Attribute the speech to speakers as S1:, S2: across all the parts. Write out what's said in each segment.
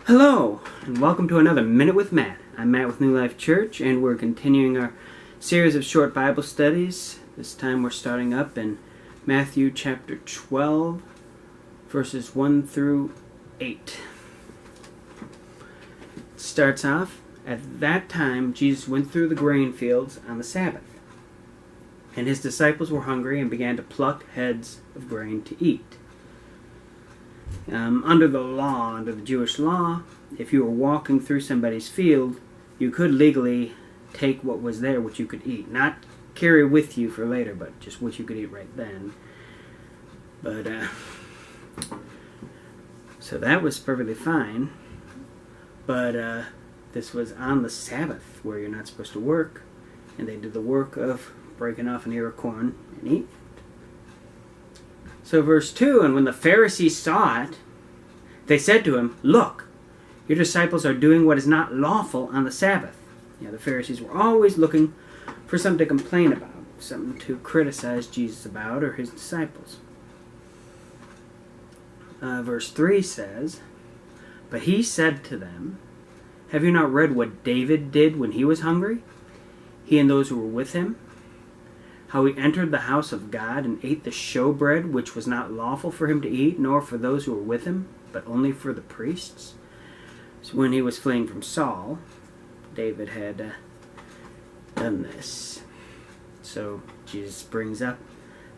S1: Hello, and welcome to another Minute with Matt. I'm Matt with New Life Church, and we're continuing our series of short Bible studies. This time we're starting up in Matthew chapter 12, verses 1 through 8. It starts off, at that time Jesus went through the grain fields on the Sabbath, and his disciples were hungry and began to pluck heads of grain to eat. Under the Jewish law, if you were walking through somebody's field, you could legally take what was there, what you could eat. Not carry with you for later, but just what you could eat right then. But, so that was perfectly fine. But, this was on the Sabbath, where you're not supposed to work, and they did the work of breaking off an ear of corn and eat. So verse 2, and when the Pharisees saw it, they said to him, "Look, your disciples are doing what is not lawful on the Sabbath." The Pharisees were always looking for something to complain about, something to criticize Jesus about or his disciples. Verse 3 says, "But he said to them, have you not read what David did when he was hungry, he and those who were with him? How he entered the house of God and ate the showbread, which was not lawful for him to eat, nor for those who were with him, but only for the priests." So when he was fleeing from Saul, David had done this. So Jesus brings up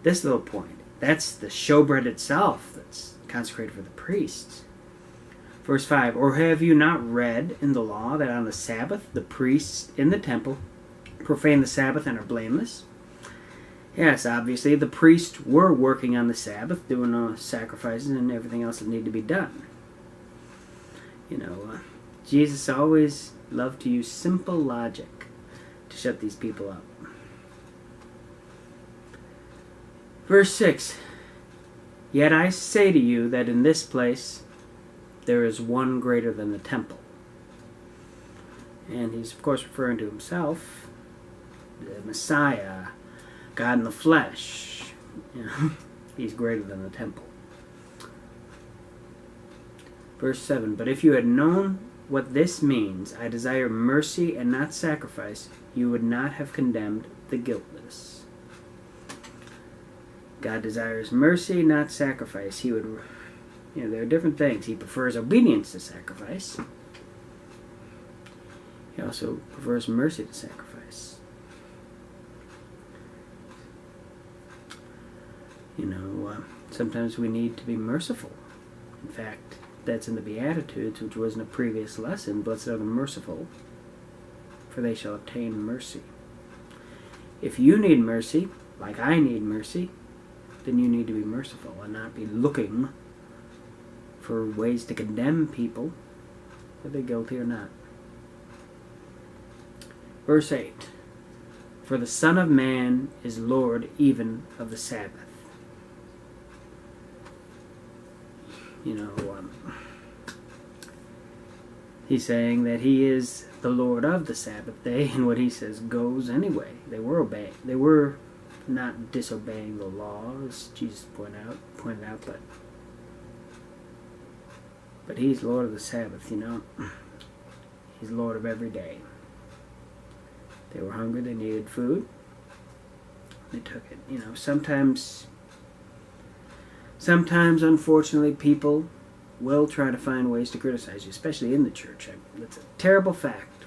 S1: this little point. That's the showbread itself that's consecrated for the priests. Verse 5, "Or have you not read in the law that on the Sabbath the priests in the temple profane the Sabbath and are blameless?" Yes, obviously, the priests were working on the Sabbath, doing sacrifices and everything else that needed to be done. Jesus always loved to use simple logic to shut these people up. Verse 6, "Yet I say to you that in this place there is one greater than the temple." And he's, of course, referring to himself, the Messiah, God in the flesh. He's greater than the temple. Verse 7, "But if you had known what this means, 'I desire mercy and not sacrifice,' you would not have condemned the guiltless." God desires mercy, not sacrifice. He would, there are different things. He prefers obedience to sacrifice. He also prefers mercy to sacrifice. Sometimes we need to be merciful. In fact, that's in the Beatitudes, which was in a previous lesson. "Blessed are the merciful, for they shall obtain mercy." If you need mercy, like I need mercy, then you need to be merciful and not be looking for ways to condemn people, whether they're guilty or not. Verse 8, "For the Son of Man is Lord even of the Sabbath." He's saying that he is the Lord of the Sabbath day, and what he says goes anyway. They were obeying. They were not disobeying the law, as Jesus pointed out, but he's Lord of the Sabbath. He's Lord of every day. They were hungry. They needed food. They took it. Sometimes, unfortunately, people will try to find ways to criticize you, especially in the church. That's a terrible fact.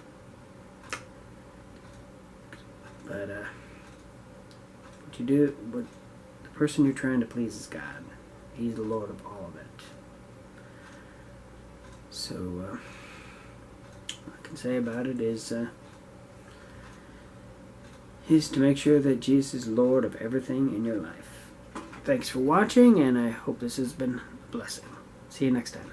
S1: But what the person you're trying to please is God. He's the Lord of all of it. So, what I can say about it is to make sure that Jesus is Lord of everything in your life. Thanks for watching, and I hope this has been a blessing. See you next time.